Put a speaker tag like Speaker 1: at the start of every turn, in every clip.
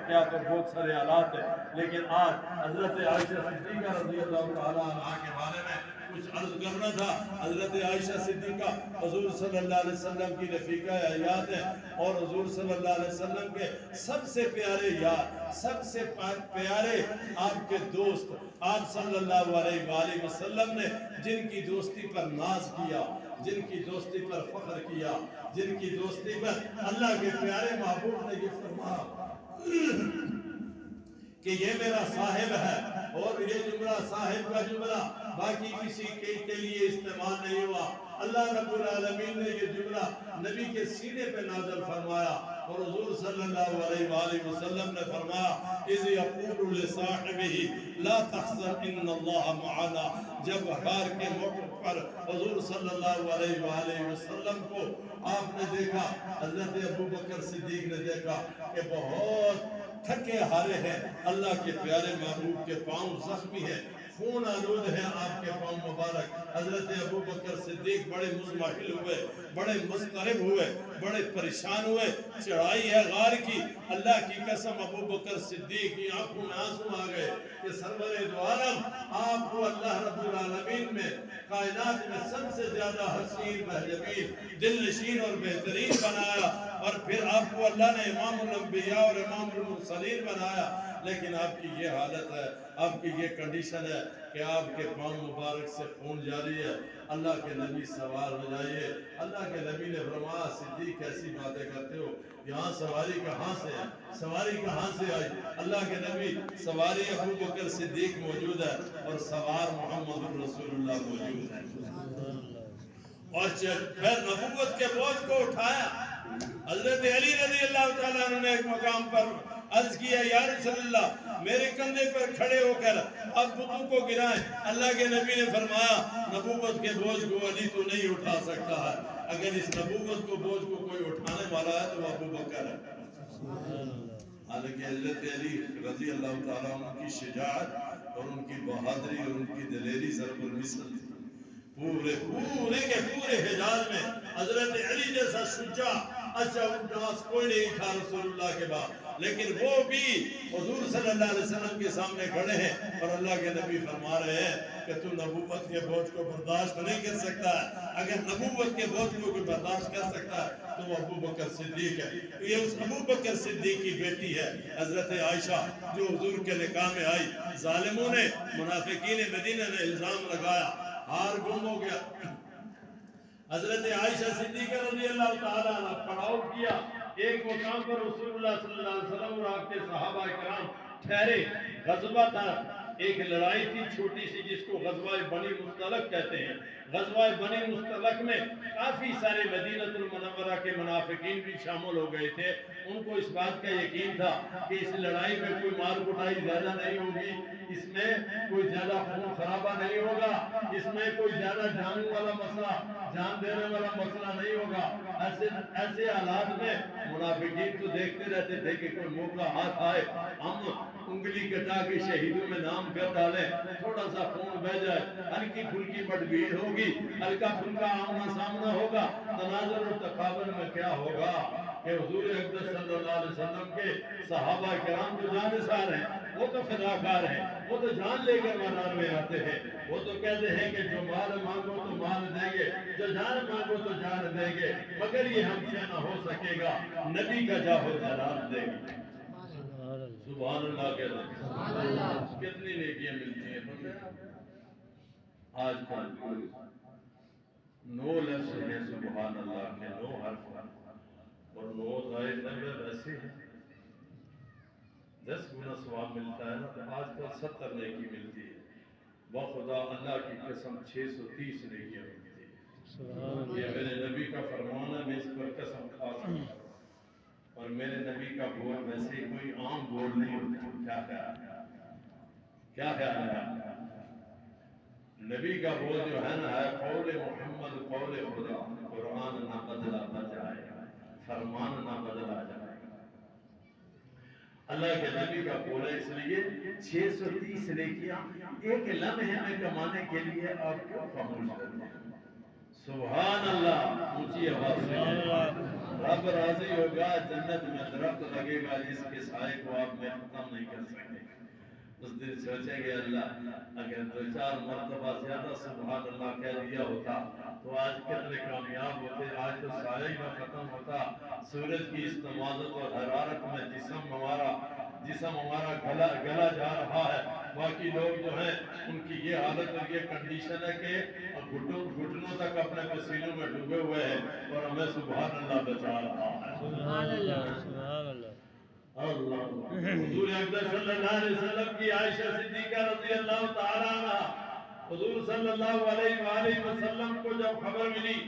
Speaker 1: کیا تو بہت سارے حالات ہیں، لیکن آج حضرت عائشہ صدیقہ رضی اللہ تعالیٰ عنہ کے بارے میں کچھ عرض کرنا تھا۔ حضرت عائشہ صدیقہ حضور صلی اللہ علیہ وسلم کی رفیقہ حیات ہے، اور حضور صلی اللہ علیہ وسلم کے سب سے پیارے یار، سب سے پیارے آپ کے دوست، آپ صلی اللہ علیہ وآلہ وسلم نے جن کی دوستی پر ناز کیا، جن کی دوستی پر فخر کیا، جن کی دوستی پر اللہ کے پیارے محبوب نے یہ فرمایا کہ یہ میرا صاحب ہے، اور یہ جملہ صاحب کا جملہ باقی کسی کے لیے استعمال نہیں ہوا۔ اللہ رب العالمین نے یہ جملہ نبی کے سینے پہ نازل فرمایا، اور حضور صلی اللہ علیہ وآلہ وسلم نے فرمایا اِذْ يَقُولُ لِصَاحِبِهِ لَا تَحْزَنْ إِنَّ اللَّهَ مَعَنَا، جب غار کے موقع پر حضور صلی اللہ علیہ وآلہ وسلم کو آپ نے دیکھا، حضرت ابو بکر صدیق نے دیکھا کہ بہت تھکے ہارے ہیں، اللہ کے پیارے محبوب کے پاؤں زخمی ہیں، خون آلود ہے آپ کے پاؤں مبارک۔ حضرت ابو بکر صدیق بڑے مزمحل ہوئے، بڑے مضطرب ہوئے، بڑے پریشان ہوئے۔ چڑھائی ہے غار کی، اللہ کی قسم ابو بکر صدیق کی آنکھوں میں آنسو آ گئے کہ سرور دو عالم، آپ کو اللہ رب العالمین میں کائنات میں سب سے زیادہ حسین، مہجبین، دل نشین اور بہترین بنایا، اور پھر آپ کو اللہ نے امام الانبیاء اور امام المرسلین بنایا، لیکن آپ کی یہ حالت ہے، آپ کی یہ کنڈیشن ہے کہ آپ کے پاؤں مبارک سے خون جاری ہے۔ اللہ کے نبی سوار ہو جائیے۔ اللہ کے نبی نے فرمایا صدیق کیسی باتیں کرتے ہو، یہاں سواری کہاں سے ہے، سواری کہاں سے آئی؟ اللہ کے نبی سواری ابو بکر صدیق موجود ہے، اور سوار محمد رسول اللہ موجود ہے، اور پھر نبوت کے بوجھ کو اٹھایا۔ حضرت علی رضی اللہ تعالیٰ عنہ نے ایک مقام پر عرض کیا یا رسول اللہ میرے کندھے پر کھڑے ہو کر اب بتوں کو گرائیں۔ اللہ کے نبی نے فرمایا نبوت کے بوجھ کو علی تو نہیں اٹھا سکتا ہے، اگر اس نبوت کو بوجھ کو کوئی اٹھانے والا ہے تو وہ ابو بکر ہے۔ حالانکہ حضرت علی رضی اللہ تعالیٰ عنہ کی شجاعت اور ان کی بہادری اور ان کی دلیری ضرب المثل تھی۔ پورے کے پورے حجاز میں حضرت علی جیسا شجاع اچھا انداز کوئی نہیں تھا رسول اللہ کے بعد، لیکن وہ بھی حضور صلی اللہ علیہ وسلم کے سامنے کھڑے ہیں، اور اللہ کے نبی فرما رہے ہیں کہ تو نبوت کے بوجھ کو برداشت نہیں کر سکتا ہے، اگر نبوت کے بوجھ کو کوئی برداشت کر سکتا ہے تو وہ ابو بکر صدیق ہے۔ یہ اس ابو بکر صدیق کی بیٹی ہے حضرت عائشہ، جو حضور کے نکاح میں آئی۔ ظالموں نے، منافقین مدینہ نے الزام لگایا، ہار گم ہو گیا۔ حضرت عائشہ صدیقہ رضی اللہ تعالیٰ عنہ پڑاؤ کیا ایک مقام پر، رسول اللہ صلی اللہ علیہ وسلم اور آپ کے صحابہ کرام ٹھہرے، غزوہ تھا، ایک لڑائی تھی چھوٹی سی جس کو غزوہ بنی مستلق کہتے ہیں۔ غزوہ بنی مستلق میں کافی سارے مدینہ المنورہ کے منافقین بھی شامل ہو گئے تھے۔ ان کو اس بات کا یقین تھا کہ اس لڑائی میں کوئی مار کٹائی زیادہ نہیں ہوگی، اس میں کوئی زیادہ خون خرابہ نہیں ہوگا، اس میں کوئی زیادہ جان والا مسئلہ، جان دینے والا مسئلہ نہیں ہوگا۔ ایسے حالات میں منافقین تو دیکھتے رہتے تھے کہ کوئی موقع ہاتھ آئے، ہم انگلی کٹا کے شہیدوں میں نام کر ڈالیں، تھوڑا سا خون بہ جائے، ہلکی پھلکی مڈبھیڑ ہوگی، ہلکا پھلکا آمنا سامنا ہوگا، تناظر اور تقابل میں کیا ہوگا کہ حضور اقدس صلی اللہ علیہ وسلم کے صحابہ کرام جو جانثار ہیں، وہ تو فداکار ہیں، وہ تو جان لے کر میدان میں آتے ہیں، وہ تو کہتے ہیں کہ جو مال مانگو تو مال دیں گے، جو جان مانگو تو جان دیں گے، مگر یہ ہم سے نہ ہو سکے گا، نبی کا جاہو جلال دیں گے۔ سبحان اللہ کہتے ہیں، کتنی نیکیاں ملتی ہیں۔ آج کل 9 لفظ ہیں سبحان اللہ کے، 9 حرف، اور 9 ضائع 90 ویسے ہیں، 10 گنا ثواب ملتا ہے نا، تو آج کل 70 نیکی ملتی ہے۔ بخدا اللہ کی قسم 630 نیکیاں ملتی ہے۔ یہ میرے نبی کا فرمان ہے، میں اس پر قسم کھا سکتا ہوں، اور میرے نبی کا بول ویسے کوئی عام بول نہیں ہوتا۔ کیا خیال ہے؟ نبی کا بول جو ہے نا ہے قول محمد قول خدا، قرآن نہ بدلا جائے، فرمان نہ بدلا جائے۔ اللہ کے نبی کا بول ہے، اس لیے 630 نیکیاں ایک لمحے میں کمانے کے لیے آپ کیوں خاموش کرتے ہیں؟ سبحان اللہ، اونچی آواز سے رب راضی ہوگا، جنت میں درخت لگے گا جس کے سائے کو آپ میں ختم نہیں کر سکتے۔ اس دن سوچیں گے اللہ اگر 2-4 مرتبہ زیادہ سبحان اللہ کہہ دیا ہوتا تو آج کتنے کامیاب ہوتے، آج تو سایہ ہی نہ ختم ہوتا۔ سورج کی اس تمازت اور حرارت میں جسم ہمارا گلا جا رہا ہے، باقی لوگ جو ہیں ان کی یہ حالت اور یہ کنڈیشن ہے کہ گھٹنوں تک اپنے پسینوں میں ڈوبے ہوئے ہیں اور ہمیں سبحان اللہ بچا رہا ہے۔
Speaker 2: سبحان اللہ، سبحان اللہ۔
Speaker 1: حضور اکبر صلی اللہ علیہ وسلم کی عائشہ صدیقہ رضی اللہ تعالیٰ عنہ، حضور صلی اللہ علیہ وآلہ وسلم کو جب خبر ملی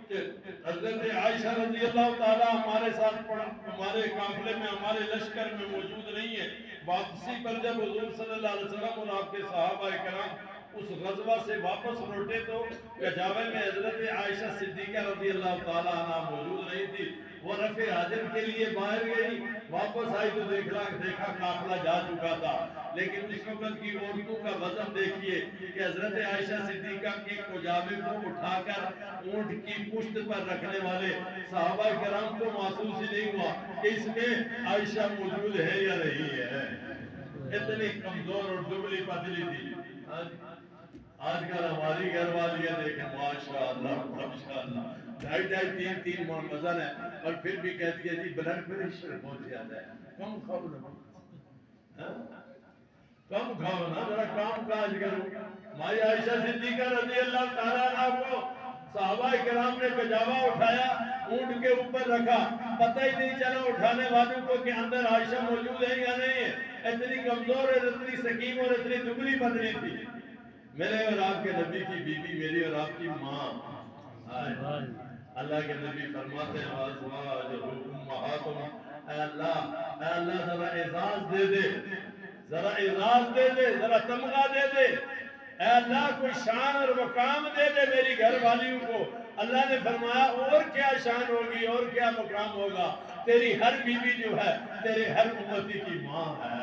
Speaker 1: کہ حضرت عائشہ رضی اللہ تعالیٰ ہمارے ساتھ ہمارے قافلے میں ہمارے لشکر میں موجود نہیں ہے، واپسی پر جب حضور صلی اللہ علیہ وسلم اور آپ کے صحابہ کرام اس غزوہ سے واپس لوٹے تو کجاوے میں حضرت عائشہ صدیقہ رضی اللہ تعالیٰ عنہ موجود نہیں تھی۔ وہ رفع حاجت کے لیے باہر گئی، واپس آئی تو دیکھا قافلہ جا چکا تھا، لیکن اس وقت کی عورتوں کا وزن دیکھیے کہ حضرت عائشہ صدیقہ کے کجاوے کو اٹھا کر اونٹ کی پشت پر رکھنے والے صحابہ کرام کو محسوس ہی نہیں ہوا کہ اس میں عائشہ موجود ہے یا نہیں ہے۔ اتنی کمزور اور دبلی پتلی تھی۔ آج کل ہماری گھر والی ہے دیکھیں ماشاءاللہ ماشاءاللہ 2.5 3 وزن ہے اور پھر بھی کہتی ہے جی بلڈ پریشر پہنچ جاتا ہے۔ کم کھاؤ نا، کم کھاؤ نا، ذرا کام کاج کرو۔ ہماری عائشہ صدیقہ رضی اللہ تعالیٰ عنہ کو صحابہ کرام نے کجاوا اٹھایا، اونٹ کے اوپر رکھا، پتہ ہی نہیں چلا اٹھانے والوں کو کہ اندر عائشہ موجود ہے یا نہیں ہے۔ اتنی کمزور اور اتنی سکیم اور اتنی دبلی پتلی تھی۔ میرے اور آپ کے نبی کی بیوی، میری اور آپ کی ماں، اللہ کے نبی فرماتے ہیں اے اللہ ذرا اعزاز دے دے، ذرا اعزاز دے دے، ذرا تمغہ دے دے، اے اللہ کوئی شان اور مقام دے دے میری گھر والیوں کو۔ اللہ نے فرمایا اور کیا شان ہوگی اور کیا مقام ہوگا، تیری ہر بیوی جو ہے تیرے ہر امتی کی ماں ہے،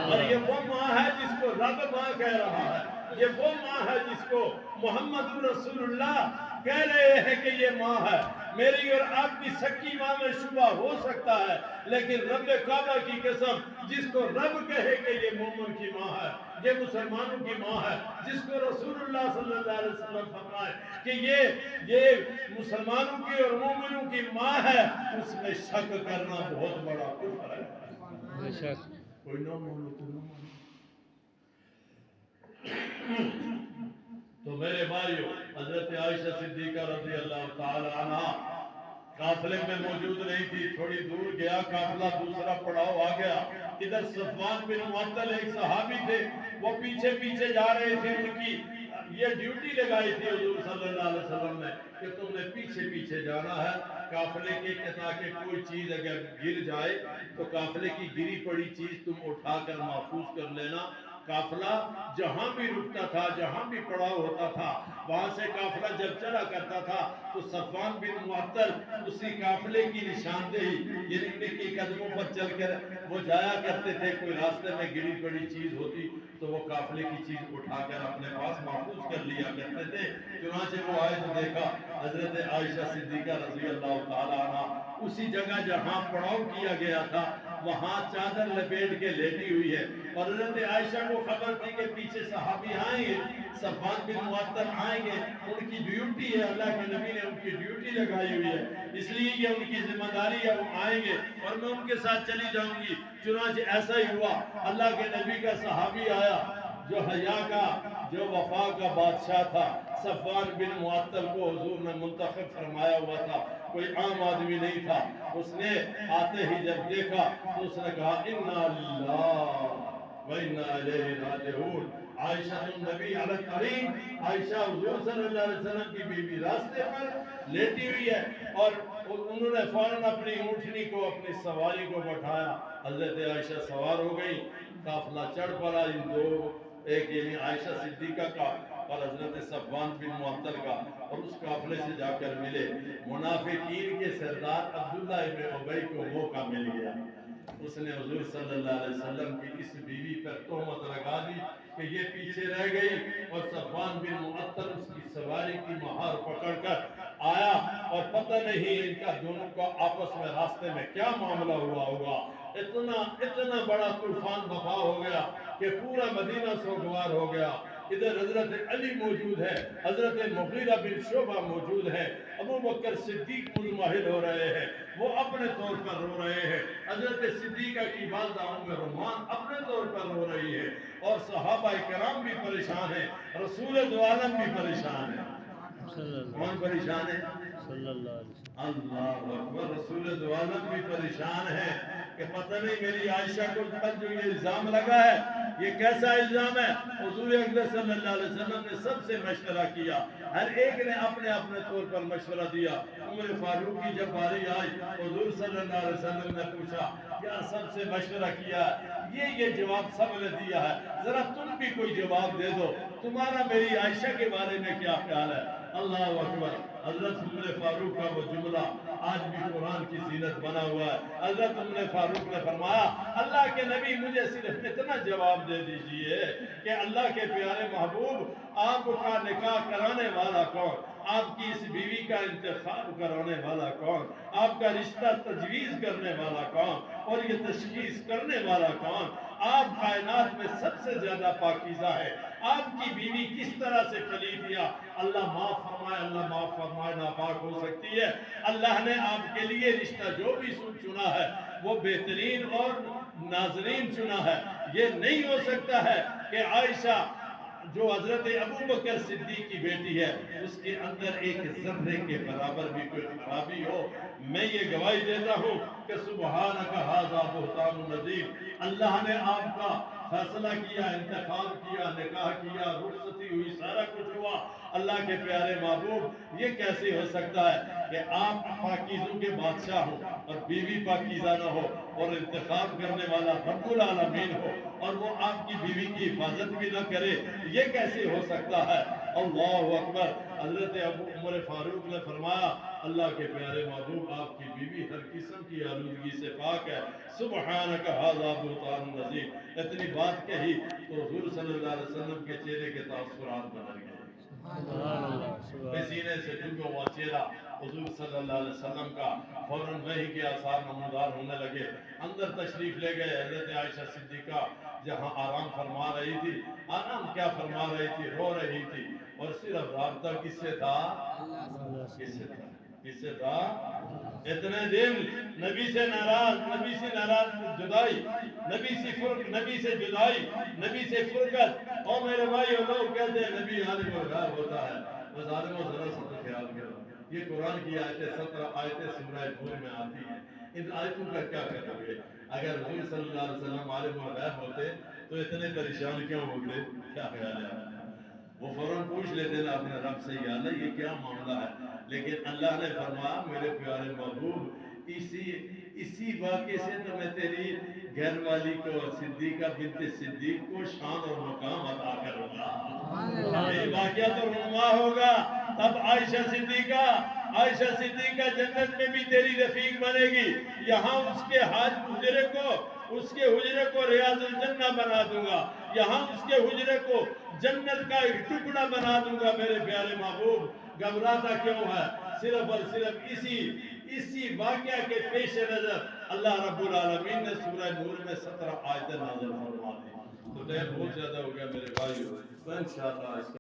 Speaker 1: اور یہ وہ ماں ہے جس کو رب ماں کہہ رہا ہے، یہ وہ ماں ہے جس کو محمد رسول اللہ کہہ رہے ہیں کہ یہ ماں ہے۔ میری اور آپ کی سکی ماں میں شبہ ہو سکتا ہے، لیکن رب کعبہ کی قسم جس کو رب کہے کہ یہ مومن کی ماں ہے، یہ مسلمانوں کی ماں ہے، جس کو رسول اللہ صلی اللہ علیہ وسلم فرمائے کہ یہ مسلمانوں کی اور مومنوں کی ماں ہے، اس میں شک کرنا بہت بڑا کفر ہے۔
Speaker 2: بے شک
Speaker 1: کوئی نہ مانو تو نہ مانو۔ تو میرے بھائیو، حضرت عائشہ صدیقہ رضی اللہ تعالی عنہ قافلے میں موجود نہیں تھی، تھوڑی دور گیا قافلہ، دوسرا پڑاؤ آ گیا۔ ادھر صفوان بن معطل ایک صحابی تھے، وہ پیچھے پیچھے جا رہے تھے، ان کی یہ ڈیوٹی لگائی تھی حضور صلی اللہ علیہ وسلم نے کہ تم نے پیچھے پیچھے جانا ہے قافلے کے، تاکہ کوئی چیز اگر گر جائے تو قافلے کی گری پڑی چیز تم اٹھا کر محفوظ کر لینا۔ قافلہ جہاں بھی رکتا تھا، جہاں بھی پڑاؤ ہوتا تھا، وہاں سے قافلہ جب چلا کرتا تھا تو صفوان بن معطل اسی قافلے کی نشاندہی، یعنی ان کے قدموں پر چل کر وہ جایا کرتے تھے۔ کوئی راستے میں گری پڑی چیز ہوتی تو وہ قافلے کی چیز اٹھا کر اپنے پاس محفوظ کر لیا کرتے تھے۔ چنانچہ وہ آئے تو دیکھا حضرت عائشہ صدیقہ رضی اللہ تعالی عنہ اسی جگہ جہاں پڑاؤ کیا گیا تھا وہاں چادر لپیٹ کے لیٹی ہوئی ہے، اور حضرت عائشہ کو خبر تھی کہ پیچھے صحابی آئیں گے، صفوان بن معطل آئیں گے، ان کی ڈیوٹی ہے، اللہ کے نبی نے ان کی ڈیوٹی لگائی ہوئی ہے، اس لیے کہ ان کی ذمہ داری ہے، وہ آئیں گے اور میں ان کے ساتھ چلی جاؤں گی۔ چنانچہ ایسا ہی ہوا، اللہ کے نبی کا صحابی آیا جو حیا کا، جو وفا کا بادشاہ تھا۔ صفوان بن معطل کو حضور نے منتخب فرمایا ہوا تھا، کوئی عام آدمی نہیں تھا۔ اس نے آتے ہی جب دیکھا تو اس نے کہا اِنَّا لِلَّهِ وَإِنَّا إِلَيْهِ رَاجِعُونَ۔ عائشہ النبی علیہ الکریم، عائشہ حضور صلی اللہ علیہ وسلم کی بیوی راستے پر لیٹی ہوئی ہے، اور انہوں نے فوراً اپنی اونٹنی کو، اپنی سواری کو بٹھایا۔ حضرت عائشہ سوار ہو گئی، قافلہ چڑھ پڑا، ان دو، ایک یعنی عائشہ صدیقہ کا اور حضرت صفوان بن معطل کا، اور اس قافلے سے جا کر ملے۔ منافقین کے سردار عبداللہ ابن ابی کو موقع مل گیا، اس نے حضور صلی اللہ علیہ وسلم کی اس بیوی پر تہمت لگا دی کہ یہ پیچھے رہ گئی، اور صفوان بن معطل اس کی سواری کی مہار پکڑ کر آیا اور پتہ نہیں ان کا دونوں کا آپس میں راستے میں کیا معاملہ ہوا ہوگا، اتنا بڑا طوفان وبا ہو گیا کہ پورا مدینہ سوگوار ہو گیا۔ ادھر حضرت علی موجود ہے، حضرت مغیرہ بن شعبہ موجود ہے، ابو بکر صدیق مزمحل ہو رہے ہیں، وہ اپنے طور پر رو رہے ہیں، حضرت صدیقہ کی والدہ ام رومان اپنے طور پر رو رہی ہے، اور صحابہ کرام بھی پریشان ہیں، رسول دو عالم بھی پریشان ہیں۔
Speaker 2: صلی اللہ
Speaker 1: کون پریشان ہے؟
Speaker 2: صلی اللہ علیہ وسلم۔
Speaker 1: اللہ اکبر، رسول دو عالم بھی پریشان ہے کہ پتہ نہیں میری عائشہ کو پر جو یہ الزام لگا ہے یہ کیسا الزام ہے۔ حضور اکرم صلی اللہ علیہ وسلم نے سب سے مشورہ کیا، ہر ایک نے اپنے اپنے طور پر مشورہ دیا۔ عمر فاروق کی جب باری آئی حضور صلی اللہ علیہ وسلم نے پوچھا کیا سب سے مشورہ کیا ہے؟ یہ جواب سب نے دیا ہے، ذرا تم بھی کوئی جواب دے دو، تمہارا میری عائشہ کے بارے میں کیا خیال ہے؟ اللہ اکبر، حضرت عمر فاروق کا وہ جملہ آج بھی قرآن کی زینت بنا ہوا ہے۔ حضرت عمر فاروق نے فرمایا اللہ کے نبی مجھے صرف اتنا جواب دے دیجئے کہ اللہ کے پیارے محبوب آپ کا نکاح کرانے والا کون، آپ کی اس بیوی کا انتخاب کرانے والا کون، آپ کا رشتہ تجویز کرنے والا کون، اور یہ تشخیص کرنے والا کون، آپ کائنات میں سب سے زیادہ پاکیزہ ہے، آپ کی بیوی کس طرح سے خلیفہ اللہ معاف فرمائے، اللہ معاف فرمائے ناپاک ہو سکتی ہے؟ اللہ نے آپ کے لیے رشتہ جو بھی چنا ہے وہ بہترین اور ناظرین چنا ہے۔ یہ نہیں ہو سکتا ہے کہ عائشہ جو حضرت ابو بکر صدیق کی بیٹی ہے اس کے اندر ایک ذرے کے برابر بھی کوئی خرابی ہو۔ میں یہ گواہی دیتا ہوں کہ سبحانک ھذا بہتان عظیم، اللہ نے آپ کا فیصلہ کیا، انتخاب کیا، نکاح کیا، رخصتی ہوئی، سارا کچھ ہوا۔ اللہ کے پیارے محبوب یہ کیسے ہو سکتا ہے کہ آپ پاکیزوں کے بادشاہ ہو اور بیوی پاکیزہ نہ ہو، اور انتخاب کرنے والا رب العالمین ہو اور وہ آپ کی بیوی کی حفاظت بھی نہ کرے؟ یہ کیسے ہو سکتا ہے؟ اللہ اکبر۔ حضرت ابو عمر فاروق نے فرمایا اللہ کے پیارے محبوب آپ کی بیوی ہر قسم کی آلودگی سے پاک ہے، سبحانک ھذا بہتان عظیم۔ اتنی بات کہی تو حضور صلی اللہ علیہ وسلم کے چہرے کے تاثرات بدل گئے،
Speaker 2: سبحان اللہ، سبحان
Speaker 1: سینے سے ڈوبا ہوا چہرہ حضور صلی اللہ علیہ وسلم کا فوراً وحی کے آثار نمودار ہونے لگے۔ اندر تشریف لے گئے، حضرت عائشہ صدیقہ جہاں آرام فرما رہی تھی، آرام کیا فرما رہی تھی، رو رہی تھی، اور صرف رابطہ کس سے تھا؟ کس سے تھا؟ کس سے تھا؟ اتنے دن نبی سے ناراض، نبی سے ناراض جدائی، نبی سے جدائی، نبی سے فرقت، اور میرے بھائی لوگ کہتے ہیں نبی عالم الغیب ہوتا ہے، بس عالم و ذرا سا تو خیال کرو۔ یہ قرآن کی آیتیں 17 آیتیں سورہ نور میں آتی ہیں، ان آیتوں کا کیا کرو گے؟ اگر حضور صلی اللہ علیہ وسلم عالم الغیب ہوتے تو اتنے پریشان کیوں ہوتے؟ کیا خیال ہے؟ وہ فوراً پوچھ لیتے نا اپنے رب سے یا اللہ یہ کیا معاملہ ہے، لیکن اللہ نے فرمایا میرے پیارے محبوب اسی واقعے سے تو میں تیری گھر والی کو صدیقہ بنت صدیق کو شان اور مقام عطا کروں گا۔ یہ واقعہ تو رونما ہوگا، تب عائشہ صدیقہ جنت میں بھی تیری رفیق بنے گی، یہاں اس کے حجرے کو ریاض الجنہ بنا دوں گا، یہاں اس کے حجرے کو جنت کا ایک ٹکڑا بنا دوں گا۔ میرے پیارے محبوب گھبراتا کیوں ہے؟ صرف اور صرف اسی واقعہ کے پیش نظر اللہ رب العالمین نے سورہ نور میں 17 آیتیں نازل فرما دی۔ تو ٹائم بہت زیادہ ہو گیا میرے بھائیو، تو انشاءاللہ